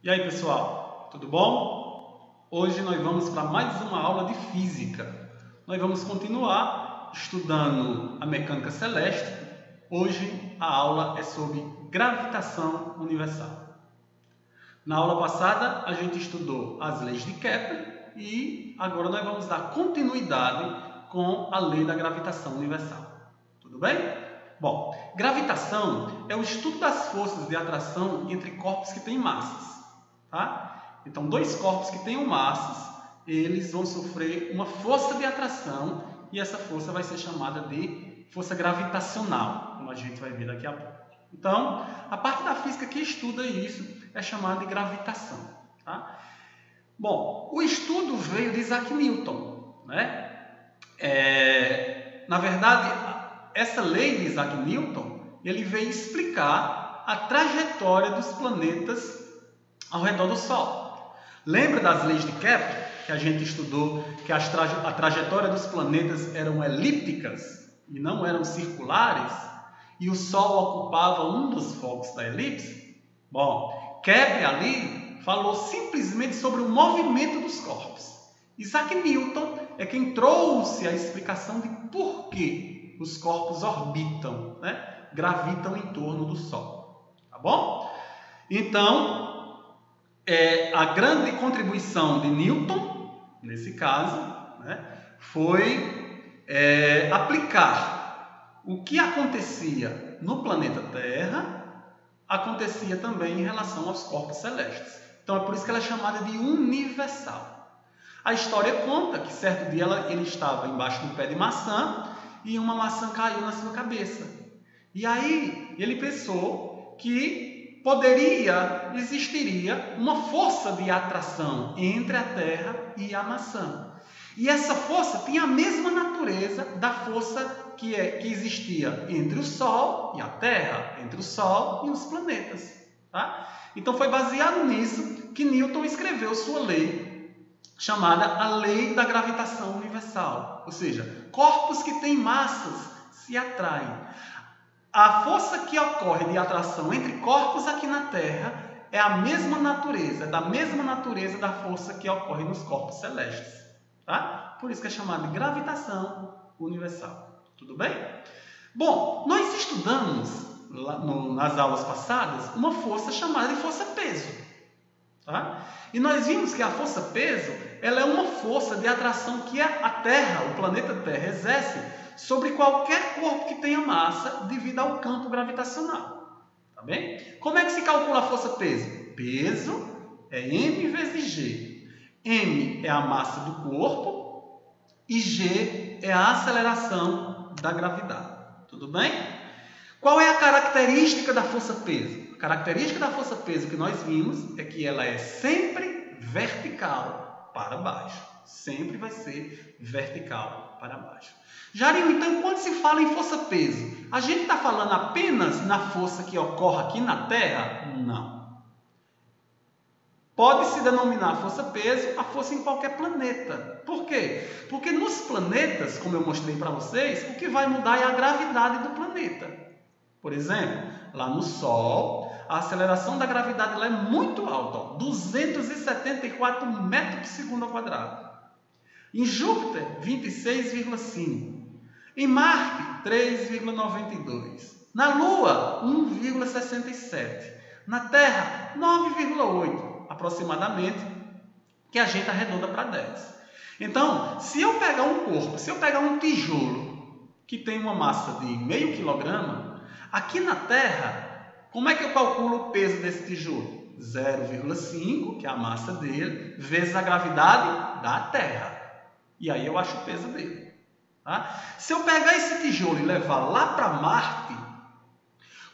E aí, pessoal, tudo bom? Hoje nós vamos para mais uma aula de física. Nós vamos continuar estudando a mecânica celeste. Hoje a aula é sobre gravitação universal. Na aula passada a gente estudou as leis de Kepler e agora nós vamos dar continuidade com a lei da gravitação universal. Tudo bem? Bom, gravitação é o estudo das forças de atração entre corpos que têm massas. Tá? Então, dois corpos que tenham massas, eles vão sofrer uma força de atração e essa força vai ser chamada de força gravitacional, como a gente vai ver daqui a pouco. Então, a parte da física que estuda isso é chamada de gravitação. Tá? Bom, o estudo veio de Isaac Newton, né? Na verdade, essa lei de Isaac Newton, ele veio explicar a trajetória dos planetas ao redor do Sol. Lembra das leis de Kepler, que a gente estudou que a trajetória dos planetas eram elípticas e não eram circulares, e o Sol ocupava um dos focos da elipse? Bom, Kepler ali falou simplesmente sobre o movimento dos corpos. Isaac Newton é quem trouxe a explicação de por que os corpos orbitam, né? Gravitam em torno do Sol. Tá bom? Então, a grande contribuição de Newton, nesse caso, né, foi aplicar o que acontecia no planeta Terra, acontecia também em relação aos corpos celestes. Então é por isso que ela é chamada de universal. A história conta que certo dia ele estava embaixo de um pé de maçã e uma maçã caiu na sua cabeça. E aí ele pensou que existiria uma força de atração entre a Terra e a maçã. E essa força tinha a mesma natureza da força que existia entre o Sol e a Terra, entre o Sol e os planetas. Tá? Então foi baseado nisso que Newton escreveu sua lei, chamada a lei da gravitação universal. Ou seja, corpos que têm massas se atraem. A força que ocorre de atração entre corpos aqui na Terra é a mesma natureza, da mesma natureza da força que ocorre nos corpos celestes. Tá? Por isso que é chamado de gravitação universal. Tudo bem? Bom, nós estudamos nas aulas passadas uma força chamada de força-peso. Tá? E nós vimos que a força-peso ela é uma força de atração que a Terra, o planeta Terra, exerce sobre qualquer corpo que tenha massa devido ao campo gravitacional. Tá bem? Como é que se calcula a força-peso? Peso é m vezes g. M é a massa do corpo e g é a aceleração da gravidade. Tudo bem? Qual é a característica da força-peso? A característica da força-peso que nós vimos é que ela é sempre vertical para baixo. Sempre vai ser vertical para baixo. Jarinho, então, quando se fala em força-peso, a gente está falando apenas na força que ocorre aqui na Terra? Não. Pode-se denominar força-peso a força em qualquer planeta. Por quê? Porque nos planetas, como eu mostrei para vocês, o que vai mudar é a gravidade do planeta. Por exemplo, lá no Sol, a aceleração da gravidade lá é muito alta, 274 metros por segundo ao quadrado. Em Júpiter, 26,5. Em Marte, 3,92. Na Lua, 1,67. Na Terra, 9,8 aproximadamente, que a gente arredonda para 10. Então, se eu pegar um corpo, se eu pegar um tijolo que tem uma massa de meio quilograma, aqui na Terra, como é que eu calculo o peso desse tijolo? 0,5, que é a massa dele, vezes a gravidade da Terra. E aí eu acho o peso dele. Tá? Se eu pegar esse tijolo e levar lá para Marte,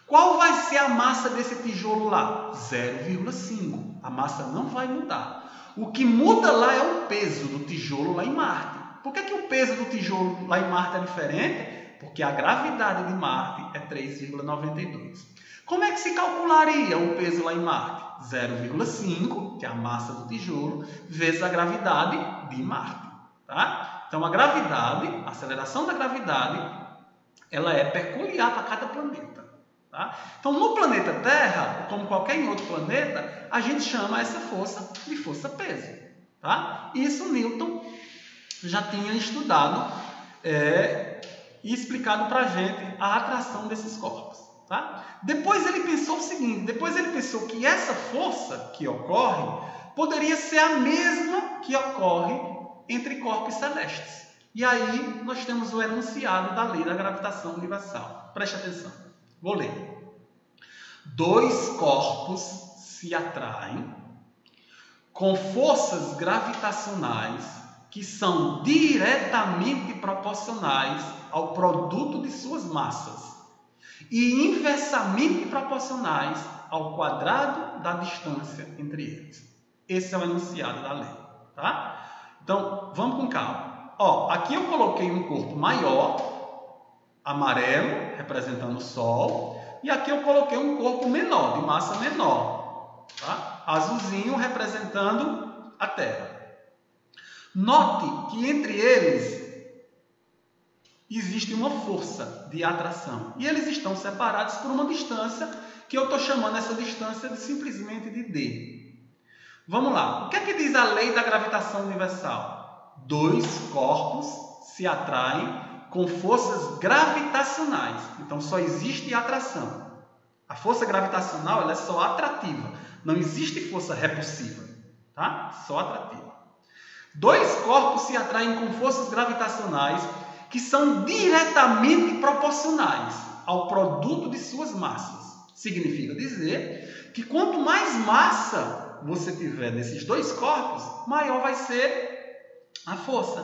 qual vai ser a massa desse tijolo lá? 0,5. A massa não vai mudar. O que muda lá é o peso do tijolo lá em Marte. Por que o peso do tijolo lá em Marte é diferente? Porque a gravidade de Marte é 3,92. Como é que se calcularia o peso lá em Marte? 0,5, que é a massa do tijolo, vezes a gravidade de Marte. Tá? Então, a gravidade, a aceleração da gravidade, ela é peculiar para cada planeta. Tá? Então, no planeta Terra, como qualquer outro planeta, a gente chama essa força de força-peso. Tá? Isso Newton já tinha estudado e explicado para a gente a atração desses corpos. Tá? Depois ele pensou o seguinte, depois ele pensou que essa força que ocorre poderia ser a mesma que ocorre entre corpos celestes. E aí nós temos o enunciado da lei da gravitação universal. Preste atenção, vou ler. Dois corpos se atraem com forças gravitacionais que são diretamente proporcionais ao produto de suas massas e inversamente proporcionais ao quadrado da distância entre eles. Esse é o enunciado da lei. Tá? Então, vamos com calma. Ó, aqui eu coloquei um corpo maior, amarelo, representando o Sol, e aqui eu coloquei um corpo menor, de massa menor, tá? Azulzinho representando a Terra. Note que entre eles existe uma força de atração. E eles estão separados por uma distância que eu estou chamando essa distância de simplesmente de D. Vamos lá. O que é que diz a lei da gravitação universal? Dois corpos se atraem com forças gravitacionais. Então, só existe atração. A força gravitacional ela é só atrativa. Não existe força repulsiva. Tá? Só atrativa. Dois corpos se atraem com forças gravitacionais que são diretamente proporcionais ao produto de suas massas. Significa dizer que quanto mais massa você tiver nesses dois corpos, maior vai ser a força.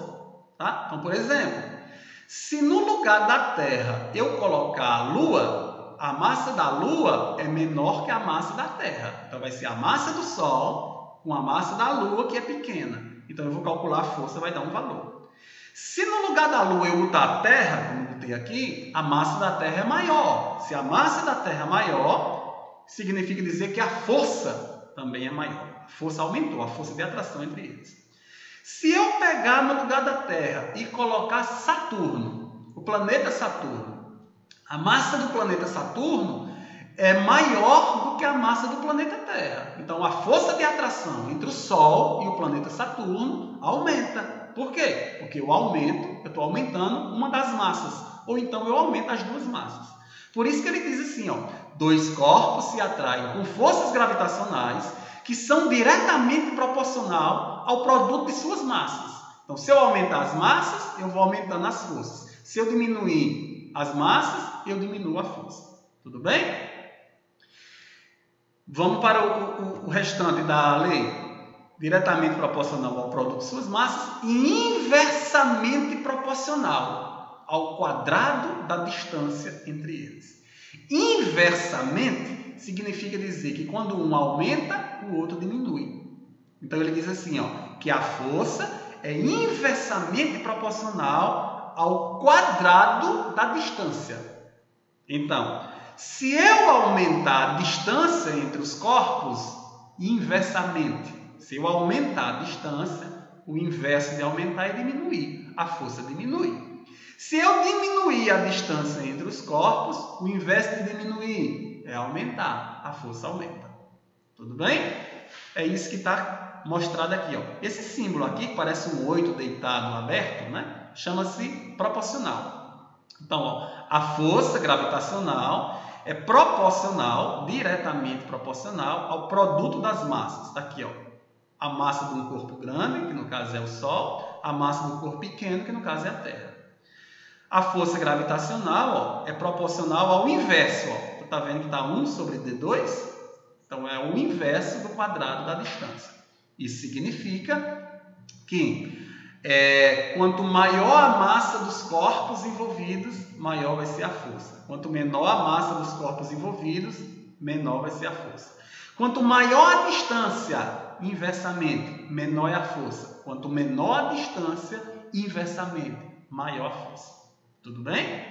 Tá? Então, por exemplo, se no lugar da Terra eu colocar a Lua, a massa da Lua é menor que a massa da Terra. Então, vai ser a massa do Sol com a massa da Lua, que é pequena. Então, eu vou calcular a força, vai dar um valor. Se no lugar da Lua eu botar a Terra, como eu botei aqui, a massa da Terra é maior. Se a massa da Terra é maior, significa dizer que a força também é maior. A força aumentou, a força de atração entre eles. Se eu pegar no lugar da Terra e colocar Saturno, o planeta Saturno, a massa do planeta Saturno é maior do que a massa do planeta Terra. Então, a força de atração entre o Sol e o planeta Saturno aumenta. Por quê? Porque eu estou aumentando uma das massas. Ou então eu aumento as duas massas. Por isso que ele diz assim, ó, dois corpos se atraem com forças gravitacionais que são diretamente proporcional ao produto de suas massas. Então, se eu aumentar as massas, eu vou aumentando as forças. Se eu diminuir as massas, eu diminuo a força. Tudo bem? Vamos para o restante da lei. Diretamente proporcional ao produto de suas massas e inversamente proporcional ao quadrado da distância entre eles. Inversamente significa dizer que quando um aumenta, o outro diminui. Então ele diz assim, ó, que a força é inversamente proporcional ao quadrado da distância. Então, se eu aumentar a distância entre os corpos, inversamente, se eu aumentar a distância, o inverso de aumentar é diminuir. A força diminui. Se eu diminuir a distância entre os corpos, o inverso de diminuir é aumentar. A força aumenta. Tudo bem? É isso que está mostrado aqui. Ó. Esse símbolo aqui, que parece um 8 deitado aberto, né? Chama-se proporcional. Então, ó, a força gravitacional é proporcional, diretamente proporcional ao produto das massas. Está aqui, ó. A massa de um corpo grande, que no caso é o Sol, a massa do corpo pequeno, que no caso é a Terra. A força gravitacional, ó, é proporcional ao inverso. Você está vendo que está 1 sobre D2? Então, é o inverso do quadrado da distância. Isso significa que quanto maior a massa dos corpos envolvidos, maior vai ser a força. Quanto menor a massa dos corpos envolvidos, menor vai ser a força. Quanto maior a distância, inversamente, menor é a força. Quanto menor a distância, inversamente, maior a força. Tudo bem?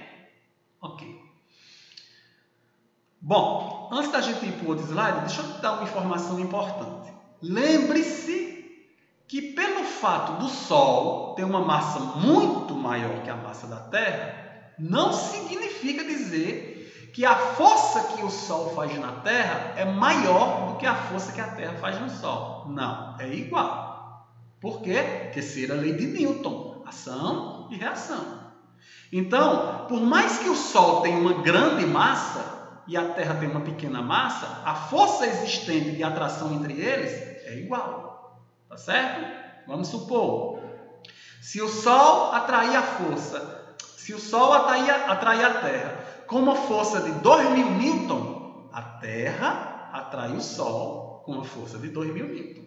Ok. Bom, antes da gente ir para o outro slide, deixa eu te dar uma informação importante. Lembre-se que pelo fato do Sol ter uma massa muito maior que a massa da Terra, não significa dizer que a força que o Sol faz na Terra é maior do que a força que a Terra faz no Sol. Não, é igual. Por quê? Terceira lei de Newton, ação e reação. Então, por mais que o Sol tenha uma grande massa e a Terra tenha uma pequena massa, a força existente de atração entre eles é igual. Tá certo? Vamos supor, se o Sol atrair a força, se o Sol atrair a Terra com uma força de 2.000 newton, a Terra atrai o Sol com uma força de 2.000 newton.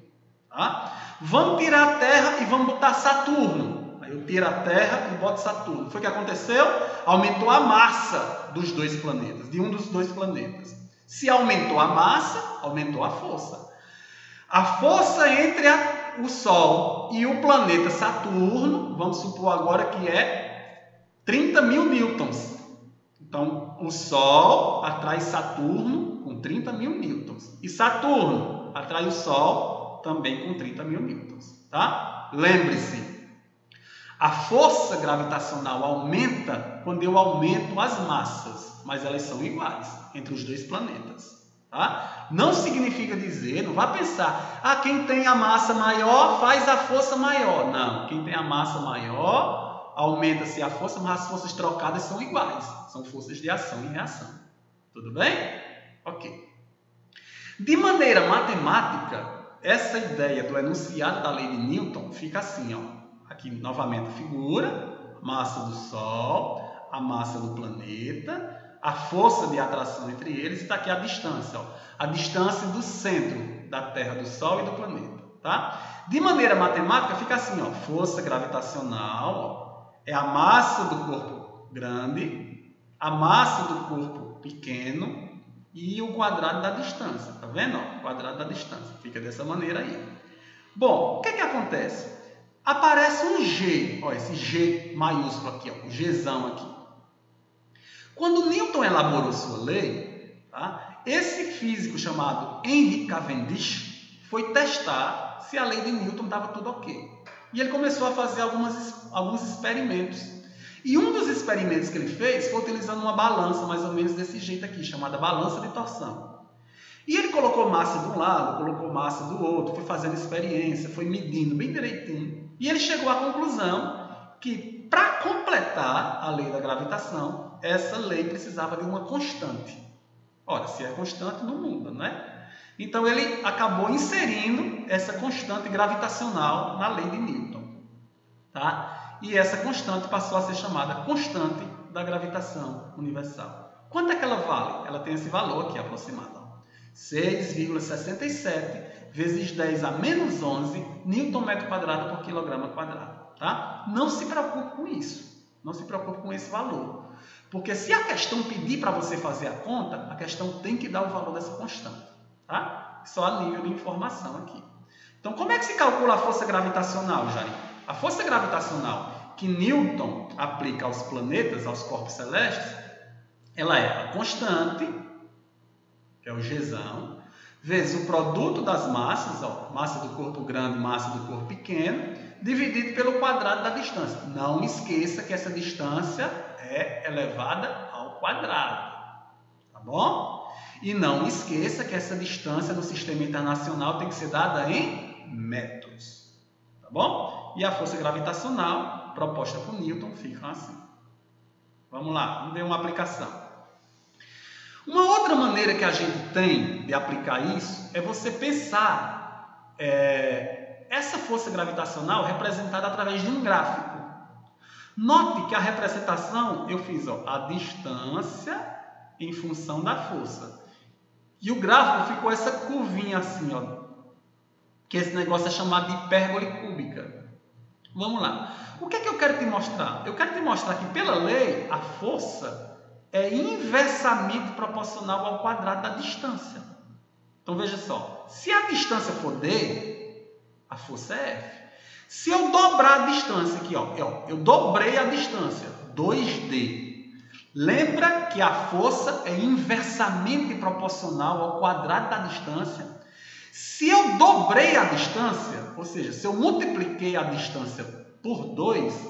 Tá? Vamos tirar a Terra e vamos botar Saturno. Aí eu tiro a Terra e boto Saturno. Foi o que aconteceu? Aumentou a massa dos dois planetas, de um dos dois planetas. Se aumentou a massa, aumentou a força. A força entre o Sol e o planeta Saturno, vamos supor agora que é 30.000 newtons. Então, o Sol atrai Saturno com 30.000 newtons. E Saturno atrai o Sol também com 30.000 newtons. Tá? Lembre-se, a força gravitacional aumenta quando eu aumento as massas, mas elas são iguais entre os dois planetas. Tá? Não significa dizer, não vá pensar, quem tem a massa maior faz a força maior. Não, quem tem a massa maior aumenta-se a força, mas as forças trocadas são iguais. São forças de ação e reação. Tudo bem? Ok. De maneira matemática, essa ideia do enunciado da lei de Newton fica assim, ó. Aqui novamente a figura, massa do Sol, a massa do planeta, a força de atração entre eles, e está aqui a distância, ó, a distância do centro da Terra, do Sol e do planeta. Tá? De maneira matemática fica assim, ó, força gravitacional, ó, é a massa do corpo grande, a massa do corpo pequeno e o quadrado da distância. Tá vendo? Ó, o quadrado da distância. Fica dessa maneira aí. Bom, o que acontece? Aparece um G, ó, esse G maiúsculo aqui, ó, o Gzão aqui. Quando Newton elaborou sua lei, tá, esse físico chamado Henry Cavendish foi testar se a lei de Newton estava tudo ok. E ele começou a fazer alguns experimentos. E um dos experimentos que ele fez foi utilizando uma balança mais ou menos desse jeito aqui, chamada balança de torção. E ele colocou massa de um lado, colocou massa do outro, foi fazendo experiência, foi medindo bem direitinho. E ele chegou à conclusão que, para completar a lei da gravitação, essa lei precisava de uma constante. Ora, se é constante, não muda, né? Então, ele acabou inserindo essa constante gravitacional na lei de Newton. Tá? E essa constante passou a ser chamada constante da gravitação universal. Quanto é que ela vale? Ela tem esse valor aqui aproximado. 6,67 vezes 10 a menos 11 newton metro quadrado por quilograma quadrado. Tá? Não se preocupe com isso. Não se preocupe com esse valor. Porque se a questão pedir para você fazer a conta, a questão tem que dar o valor dessa constante. Tá? Só a nível de informação aqui. Então, como é que se calcula a força gravitacional, Jair? A força gravitacional que Newton aplica aos planetas, aos corpos celestes, ela é a constante, que é o Gzão, vezes o produto das massas, ó, massa do corpo grande, massa do corpo pequeno, dividido pelo quadrado da distância. Não esqueça que essa distância é elevada ao quadrado. Tá bom? E não esqueça que essa distância no sistema internacional tem que ser dada em metros. Tá bom? E a força gravitacional proposta por Newton fica assim. Vamos lá, vamos ver uma aplicação. Uma outra maneira que a gente tem de aplicar isso é você pensar essa força gravitacional representada através de um gráfico. Note que a representação eu fiz a distância em função da força. E o gráfico ficou essa curvinha assim, ó, que esse negócio é chamado de hipérbole cúbica. Vamos lá. O que é que eu quero te mostrar? Eu quero te mostrar que pela lei a força é inversamente proporcional ao quadrado da distância. Então, veja só. Se a distância for D, a força é F. Se eu dobrar a distância aqui, ó, eu dobrei a distância, 2D. Lembra que a força é inversamente proporcional ao quadrado da distância? Se eu dobrei a distância, ou seja, se eu multipliquei a distância por 2,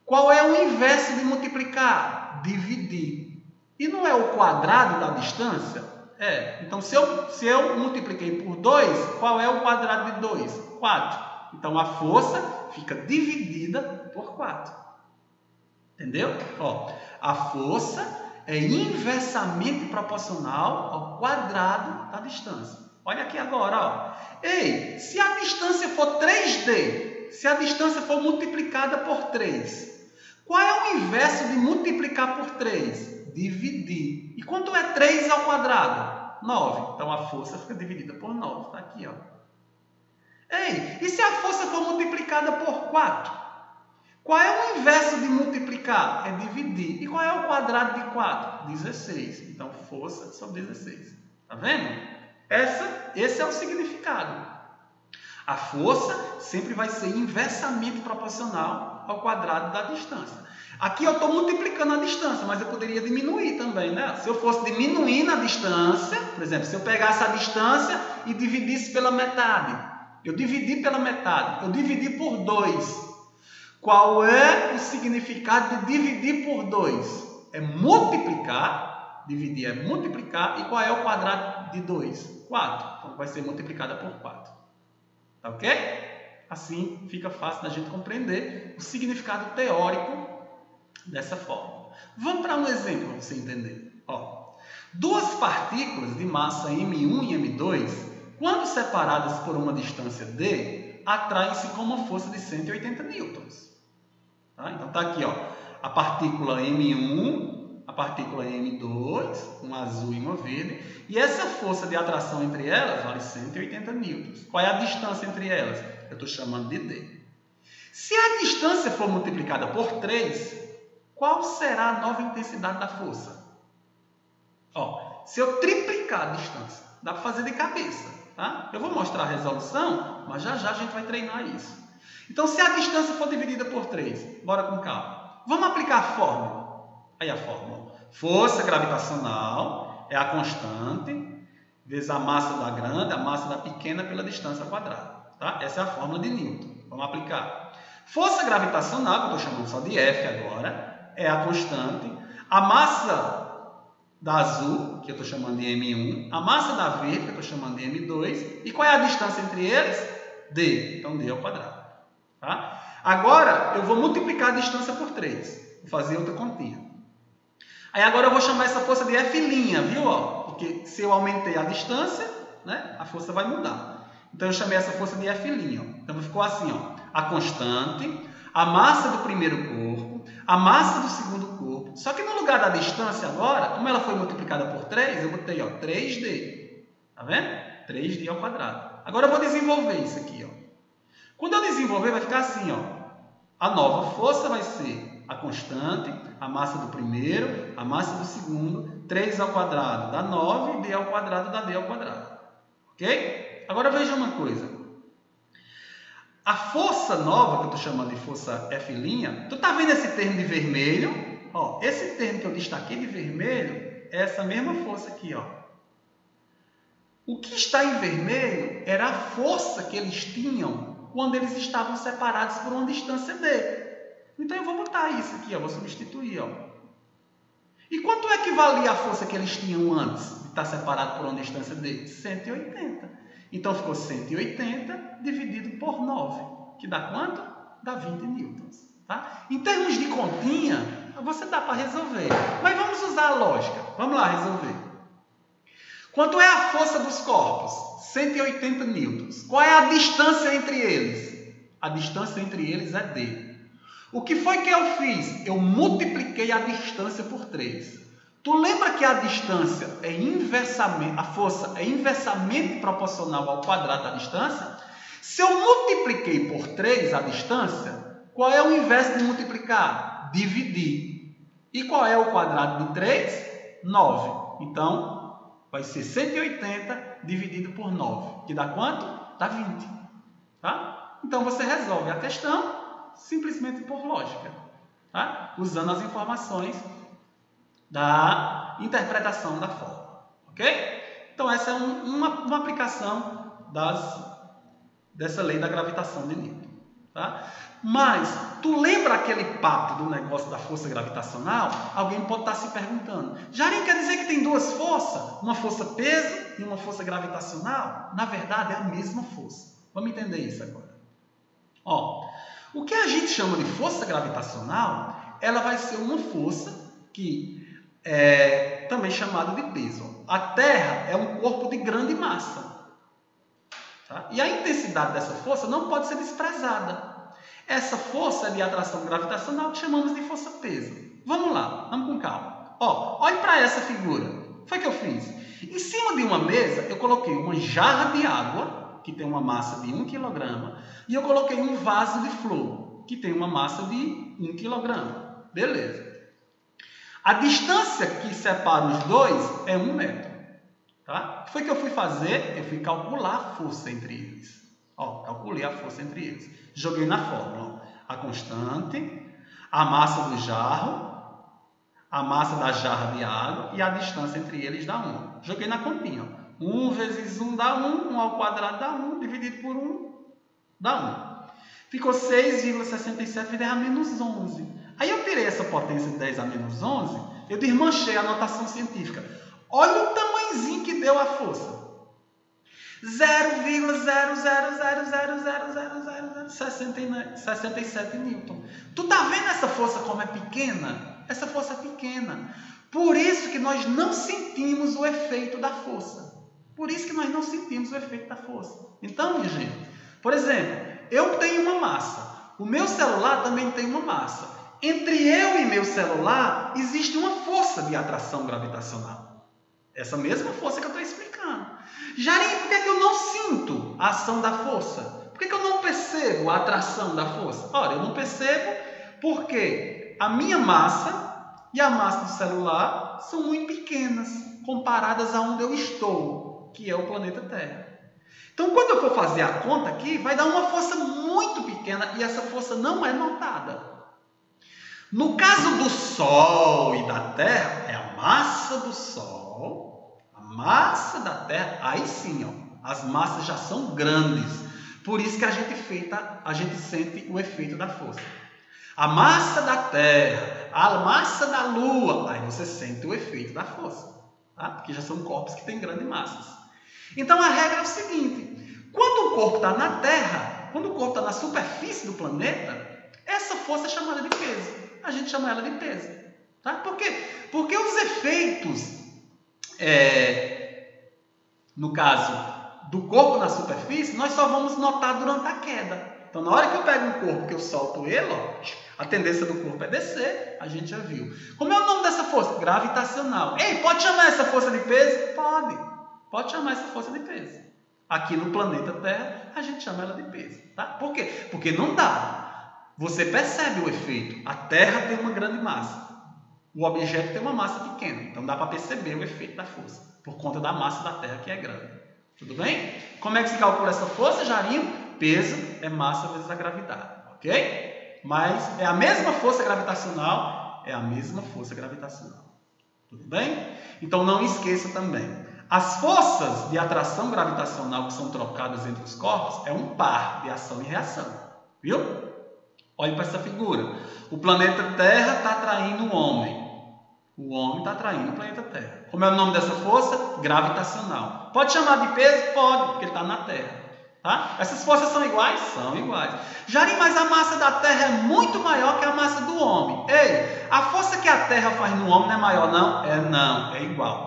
qual é o inverso de multiplicar? Dividir. E não é o quadrado da distância? É. Então, se eu multipliquei por 2, qual é o quadrado de 2? 4. Então, a força fica dividida por 4. Entendeu? Ó, a força é inversamente proporcional ao quadrado da distância. Olha aqui agora, ó. Ei, se a distância for 3D, se a distância for multiplicada por 3, qual é o inverso de multiplicar por 3? Dividir. E quanto é 3 ao quadrado? 9. Então, a força fica dividida por 9. Está aqui, ó. Ei, e se a força for multiplicada por 4? Qual é o inverso de multiplicar? É dividir. E qual é o quadrado de 4? 16. Então, força sobre 16. Está vendo? Esse é o significado. A força sempre vai ser inversamente proporcional ao quadrado da distância. Aqui eu estou multiplicando a distância, mas eu poderia diminuir também, né? Se eu fosse diminuindo a distância, por exemplo, se eu pegasse a distância e dividisse pela metade, eu dividi pela metade, eu dividi por 2. Qual é o significado de dividir por 2? É multiplicar, dividir é multiplicar, e qual é o quadrado de 2? 4. Então vai ser multiplicada por 4. Tá ok? Assim fica fácil da gente compreender o significado teórico dessa forma. Vamos para um exemplo para você entender. Ó, duas partículas de massa M1 e M2, quando separadas por uma distância d, atraem-se com uma força de 180 newtons. Tá? Então está aqui, ó, a partícula M1, a partícula M2, uma azul e uma verde, e essa força de atração entre elas vale 180 newtons. Qual é a distância entre elas? Eu estou chamando de d. Se a distância for multiplicada por 3, qual será a nova intensidade da força? Ó, se eu triplicar a distância, dá para fazer de cabeça, tá? Eu vou mostrar a resolução, mas já já a gente vai treinar isso. Então, se a distância for dividida por 3, bora com calma. Vamos aplicar a fórmula. Aí a fórmula. Força gravitacional é a constante vezes a massa da grande, a massa da pequena pela distância ao quadrado. Tá? Essa é a fórmula de Newton. Vamos aplicar. Força gravitacional, que eu estou chamando só de F agora, é a constante. A massa da azul, que eu estou chamando de M1. A massa da verde, que eu estou chamando de M2. E qual é a distância entre eles? D. Então, D ao quadrado. Tá? Agora, eu vou multiplicar a distância por 3. Vou fazer outra continha. Aí agora eu vou chamar essa força de F', viu? Ó, porque se eu aumentei a distância, né, a força vai mudar. Então eu chamei essa força de F'. Ó. Então ficou assim, ó, a constante, a massa do primeiro corpo, a massa do segundo corpo. Só que no lugar da distância agora, como ela foi multiplicada por 3, eu botei, ó, 3D. Tá vendo? 3D ao quadrado. Agora eu vou desenvolver isso aqui, ó. Quando eu desenvolver, vai ficar assim, ó. A nova força vai ser a constante, a massa do primeiro, a massa do segundo, 3 ao quadrado dá 9, D ao quadrado dá D ao quadrado. Ok? Agora veja uma coisa. A força nova, que eu estou chamando de força F', tu está vendo esse termo de vermelho? Ó, esse termo que eu destaquei de vermelho é essa mesma força aqui, ó. O que está em vermelho era a força que eles tinham quando eles estavam separados por uma distância D. Então, eu vou botar isso aqui, ó, vou substituir. Ó. E quanto é que valia a força que eles tinham antes de estar separado por uma distância D? 180. Então, ficou 180 dividido por 9, que dá quanto? Dá 20 newtons. Tá? Em termos de continha, você dá para resolver. Mas vamos usar a lógica. Vamos lá resolver. Quanto é a força dos corpos? 180 newtons. Qual é a distância entre eles? A distância entre eles é D. O que foi que eu fiz? Eu multipliquei a distância por 3. Tu lembra que a distância é inversamente, a força é inversamente proporcional ao quadrado da distância? Se eu multipliquei por 3 a distância, qual é o inverso de multiplicar? Dividir. E qual é o quadrado de 3? 9. Então, vai ser 180 dividido por 9, que dá quanto? Dá 20. Tá? Então, você resolve a questão simplesmente por lógica, tá? Usando as informações da interpretação da fórmula. Ok? Então, essa é uma aplicação dessa lei da gravitação de Newton. Tá? Mas, tu lembra aquele papo do negócio da força gravitacional? Alguém pode estar se perguntando. Jarim, quer dizer que tem duas forças? Uma força peso e uma força gravitacional? Na verdade, é a mesma força. Vamos entender isso agora. Ó, o que a gente chama de força gravitacional, ela vai ser uma força que é também chamada de peso. A Terra é um corpo de grande massa. Tá? E a intensidade dessa força não pode ser desprezada. Essa força de atração gravitacional que chamamos de força-peso. Vamos lá, vamos com calma. Ó, olhe para essa figura. Foi o que eu fiz. Em cima de uma mesa, eu coloquei uma jarra de água, que tem uma massa de 1 kg, e eu coloquei um vaso de flor, que tem uma massa de 1 kg. Beleza. A distância que separa os dois é 1 metro. Tá? O que foi que eu fui fazer? Eu fui calcular a força entre eles. Ó, calculei a força entre eles. Joguei na fórmula. A constante, a massa do jarro, a massa da jarra de água e a distância entre eles dá 1. Joguei na continha. 1 vezes 1 dá 1, 1 ao quadrado dá 1, dividido por 1 dá 1. Ficou 6,67 vezes a menos 11. Aí eu tirei essa potência de 10 a menos 11, eu desmanchei a notação científica. Olha o tamanhozinho que deu a força. 0,000000067 newton. Tu tá vendo essa força como é pequena? Essa força é pequena. Por isso que nós não sentimos o efeito da força. Por isso que nós não sentimos o efeito da força. Então, minha gente, por exemplo, eu tenho uma massa. O meu celular também tem uma massa. Entre eu e meu celular existe uma força de atração gravitacional. Essa mesma força que eu estou explicando. Jarim, por que eu não sinto a ação da força? Por que eu não percebo a atração da força? Ora, eu não percebo porque a minha massa e a massa do celular são muito pequenas comparadas a onde eu estou, que é o planeta Terra. Então, quando eu for fazer a conta aqui, vai dar uma força muito pequena e essa força não é notada. No caso do Sol e da Terra, é a massa do Sol, a massa da Terra, aí sim, ó, as massas já são grandes. Por isso que a gente sente o efeito da força. A massa da Terra, a massa da Lua, aí você sente o efeito da força. Tá? Porque já são corpos que têm grandes massas. Então a regra é o seguinte, quando o corpo está na Terra, quando o corpo está na superfície do planeta, essa força é chamada de peso. A gente chama ela de peso. Tá? Por quê? Porque os efeitos, no caso do corpo na superfície, nós só vamos notar durante a queda. Então, na hora que eu pego um corpo que eu solto ele, ó, a tendência do corpo é descer, a gente já viu. Como é o nome dessa força? Gravitacional. Ei, pode chamar essa força de peso? Pode. Pode chamar essa força de peso. Aqui no planeta Terra, a gente chama ela de peso. Tá? Por quê? Porque não dá. Você percebe o efeito. A Terra tem uma grande massa. O objeto tem uma massa pequena. Então dá para perceber o efeito da força. Por conta da massa da Terra que é grande. Tudo bem? Como é que se calcula essa força, Jarinho? Peso é massa vezes a gravidade. Ok? Mas é a mesma força gravitacional. É a mesma força gravitacional. Tudo bem? Então não esqueça também. As forças de atração gravitacional que são trocadas entre os corpos é um par de ação e reação. Viu? Olhe para essa figura. O planeta Terra está atraindo o homem. O homem está atraindo o planeta Terra. Como é o nome dessa força? Gravitacional. Pode chamar de peso? Pode, porque ele está na Terra. Tá? Essas forças são iguais? São iguais. Jarim, mas a massa da Terra é muito maior que a massa do homem. Ei, a força que a Terra faz no homem não é maior, não? Não, é igual.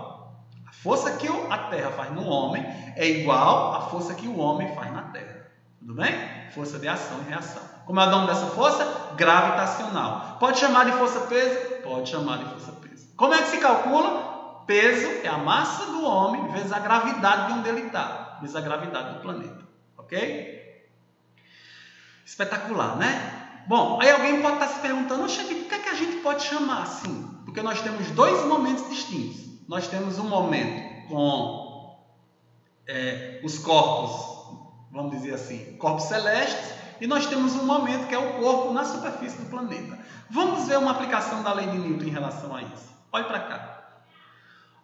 A força que a Terra faz no homem é igual à força que o homem faz na Terra. Tudo bem? Força de ação e reação. Como é o nome dessa força? Gravitacional. Pode chamar de força-peso? Pode chamar de força-peso. Como é que se calcula? Peso é a massa do homem vezes a gravidade de onde ele está, vezes a gravidade do planeta. Ok? Espetacular, né? Bom, aí alguém pode estar se perguntando, oxe, por que a gente pode chamar assim? Porque nós temos dois momentos distintos. Nós temos um momento com os corpos, vamos dizer assim, corpos celestes, e nós temos um momento que é o corpo na superfície do planeta. Vamos ver uma aplicação da lei de Newton em relação a isso. Olhe para cá.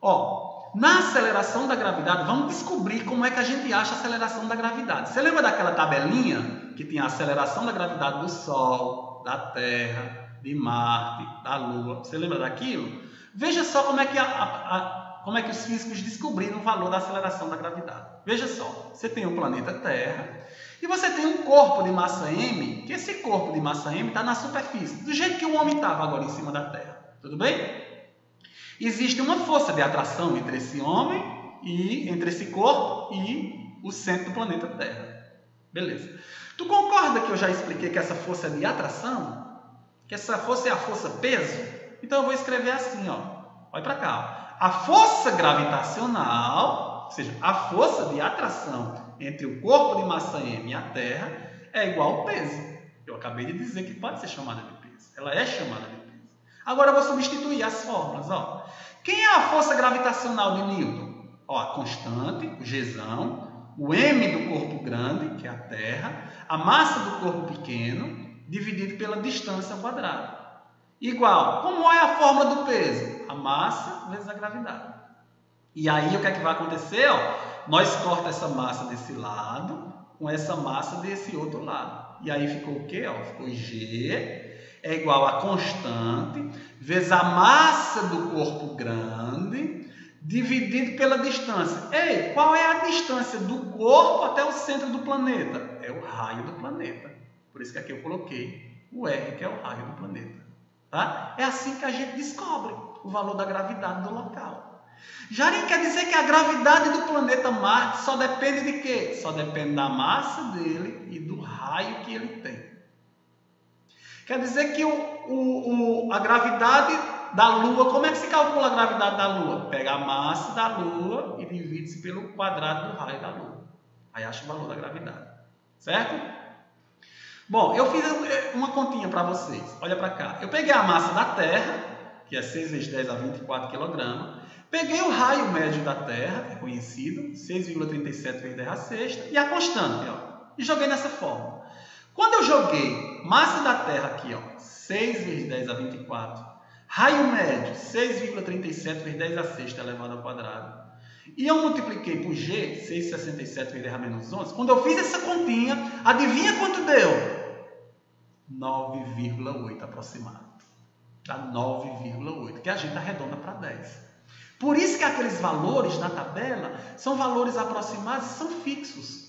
Ó, na aceleração da gravidade, vamos descobrir como é que a gente acha a aceleração da gravidade. Você lembra daquela tabelinha que tinha a aceleração da gravidade do Sol, da Terra, de Marte, da Lua? Você lembra daquilo? Veja só como é que os físicos descobriram o valor da aceleração da gravidade. Veja só, você tem o planeta Terra e você tem um corpo de massa m, que esse corpo de massa m está na superfície, do jeito que o homem estava agora em cima da Terra. Tudo bem? Existe uma força de atração entre esse homem e entre esse corpo e o centro do planeta Terra. Beleza. Tu concorda que eu já expliquei que essa força é de atração? Que essa força é a força peso? Então eu vou escrever assim, ó. Olha para cá. Ó. A força gravitacional, ou seja, a força de atração entre o corpo de massa m e a Terra é igual ao peso. Eu acabei de dizer que pode ser chamada de peso. Ela é chamada de peso. Agora eu vou substituir as fórmulas. Ó. Quem é a força gravitacional de Newton? Ó, a constante, o Gzão, o m do corpo grande, que é a Terra, a massa do corpo pequeno, dividido pela distância ao quadrado. Igual, como é a fórmula do peso? A massa vezes a gravidade. E aí o que é que vai acontecer? Ó, nós cortamos essa massa desse lado com essa massa desse outro lado. E aí ficou o quê? Ó, ficou G é igual a constante vezes a massa do corpo grande dividido pela distância. Ei, qual é a distância do corpo até o centro do planeta? É o raio do planeta. Por isso que aqui eu coloquei o R, que é o raio do planeta. Tá? É assim que a gente descobre o valor da gravidade do local. Jarim, quer dizer que a gravidade do planeta Marte só depende de quê? Só depende da massa dele e do raio que ele tem. Quer dizer que a gravidade da Lua, como é que se calcula a gravidade da Lua? Pega a massa da Lua e divide-se pelo quadrado do raio da Lua. Aí acha o valor da gravidade. Certo? Bom, eu fiz uma continha para vocês. Olha para cá. Eu peguei a massa da Terra, que é 6 vezes 10 a 24 kg. Peguei o raio médio da Terra, que é conhecido, 6,37 vezes 10 a sexta, e a constante, ó, e joguei nessa fórmula. Quando eu joguei massa da Terra aqui, ó, 6 vezes 10 a 24, raio médio, 6,37 vezes 10 a sexta elevado ao quadrado, e eu multipliquei por G, 6,67 vezes 10 a menos 11, quando eu fiz essa continha, adivinha quanto deu? 9,8 aproximado. Dá 9,8, que a gente arredonda para 10. Por isso que aqueles valores da tabela são valores aproximados e são fixos.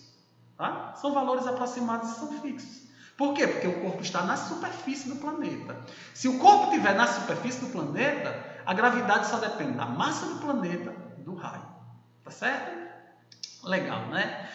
Tá? São valores aproximados e são fixos. Por quê? Porque o corpo está na superfície do planeta. Se o corpo estiver na superfície do planeta, a gravidade só depende da massa do planeta e do raio. Tá certo? Legal, né?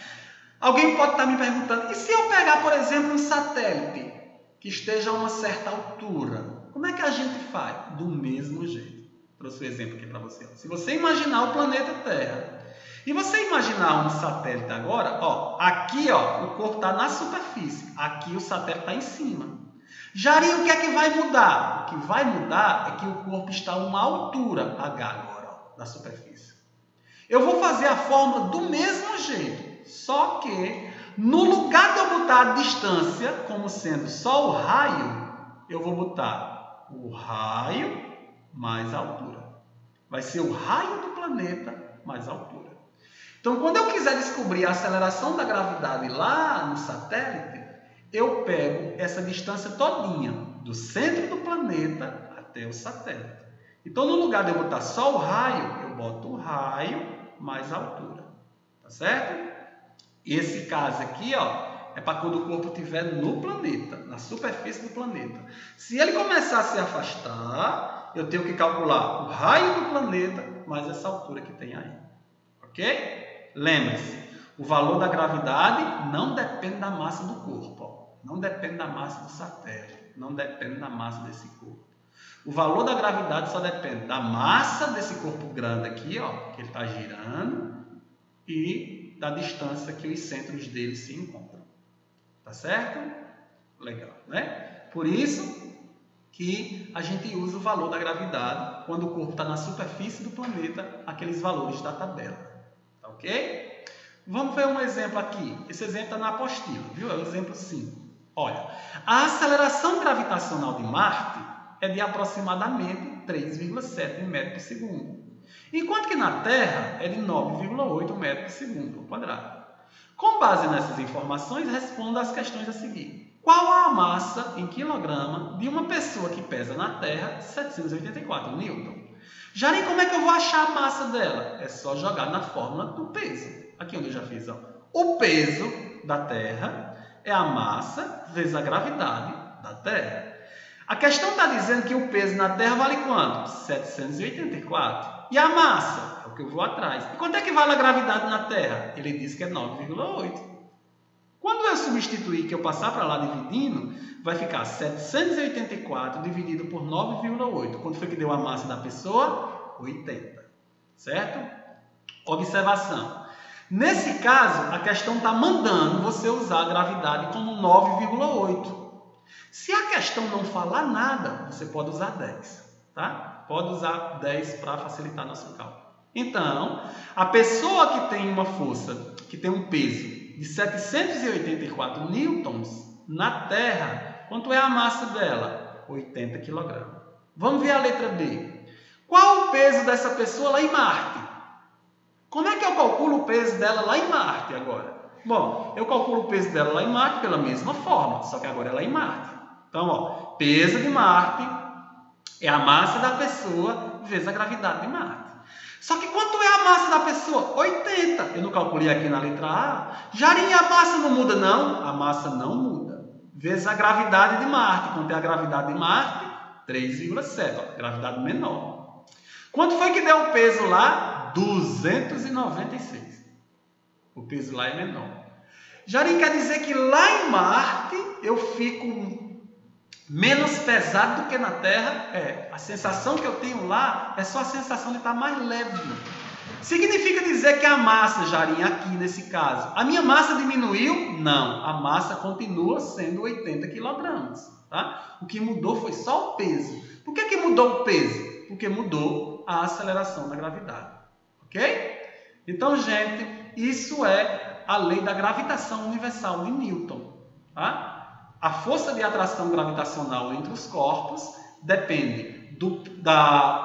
Alguém pode estar me perguntando, e se eu pegar, por exemplo, um satélite que esteja a uma certa altura, como é que a gente faz? Do mesmo jeito. Trouxe um exemplo aqui para você. Se você imaginar o planeta Terra e você imaginar um satélite agora, ó, aqui ó, o corpo está na superfície, aqui o satélite está em cima. Jarim, o que é que vai mudar? O que vai mudar é que o corpo está a uma altura H agora, ó, da superfície. Eu vou fazer a fórmula do mesmo jeito, só que no lugar de eu botar a distância como sendo só o raio, eu vou botar o raio mais a altura. Vai ser o raio do planeta mais a altura. Então, quando eu quiser descobrir a aceleração da gravidade lá no satélite, eu pego essa distância todinha, do centro do planeta até o satélite. Então, no lugar de eu botar só o raio, eu boto o raio mais a altura. Tá certo? Esse caso aqui, ó, é para quando o corpo estiver no planeta, na superfície do planeta. Se ele começar a se afastar, eu tenho que calcular o raio do planeta mais essa altura que tem aí. Ok? Lembre-se, o valor da gravidade não depende da massa do corpo. Ó. Não depende da massa do satélite. Não depende da massa desse corpo. O valor da gravidade só depende da massa desse corpo grande aqui, ó, que ele está girando, e da distância que os centros dele se encontram. Tá certo? Legal, né? Por isso que a gente usa o valor da gravidade quando o corpo está na superfície do planeta, aqueles valores da tabela. Tá ok? Vamos ver um exemplo aqui. Esse exemplo está na apostila, viu? É o exemplo 5. Olha, a aceleração gravitacional de Marte é de aproximadamente 3,7 metros por segundo. enquanto que na Terra é de 9,8 metros por segundo ao quadrado. Com base nessas informações, responda às questões a seguir. Qual a massa em quilograma de uma pessoa que pesa na Terra 784 Newton? Jarim, como é que eu vou achar a massa dela? É só jogar na fórmula do peso. Aqui onde eu já fiz, ó. O peso da Terra é a massa vezes a gravidade da Terra. A questão está dizendo que o peso na Terra vale quanto? 784. E a massa? É o que eu vou atrás. E quanto é que vale a gravidade na Terra? Ele disse que é 9,8. Quando eu substituir, que eu passar para lá dividindo, vai ficar 784 dividido por 9,8. Quanto foi que deu a massa da pessoa? 80. Certo? Observação. Nesse caso, a questão está mandando você usar a gravidade como 9,8. Se a questão não falar nada, você pode usar 10. Tá? Pode usar 10 para facilitar nosso cálculo. Então, a pessoa que tem uma força, que tem um peso de 784 newtons na Terra, quanto é a massa dela? 80 kg. Vamos ver a letra B. Qual o peso dessa pessoa lá em Marte? Como é que eu calculo o peso dela lá em Marte agora? Bom, eu calculo o peso dela lá em Marte pela mesma forma, só que agora é lá em Marte. Então, ó, peso de Marte é a massa da pessoa vezes a gravidade de Marte. Só que quanto é a massa da pessoa? 80. Eu não calculei aqui na letra A. Jarim, a massa não muda, não? A massa não muda. Vezes a gravidade de Marte. Quanto é a gravidade de Marte? 3,7. Gravidade menor. Quanto foi que deu o peso lá? 296. O peso lá é menor. Jarim, quer dizer que lá em Marte eu fico menos pesado do que na Terra? É, a sensação que eu tenho lá é só a sensação de estar mais leve. Significa dizer que a massa, Jarim, aqui nesse caso, a minha massa diminuiu? Não, a massa continua sendo 80 kg. Tá? O que mudou foi só o peso. Por que mudou o peso? Porque mudou a aceleração da gravidade. Ok? Então, gente, isso é a lei da gravitação universal de Newton. Tá? A força de atração gravitacional entre os corpos depende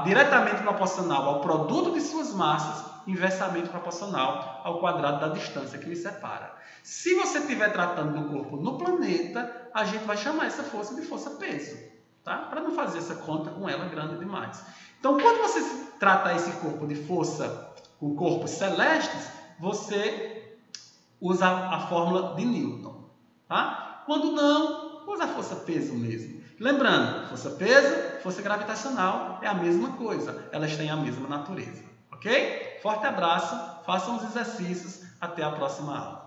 diretamente proporcional ao produto de suas massas, inversamente proporcional ao quadrado da distância que lhe separa. Se você estiver tratando do corpo no planeta, a gente vai chamar essa força de força-peso, tá? Para não fazer essa conta com ela grande demais. Então, quando você trata esse corpo de força com corpos celestes, você usa a fórmula de Newton, tá? Quando não, usa a força-peso mesmo. Lembrando, força-peso, força gravitacional é a mesma coisa. Elas têm a mesma natureza. Ok? Forte abraço, façam os exercícios. Até a próxima aula.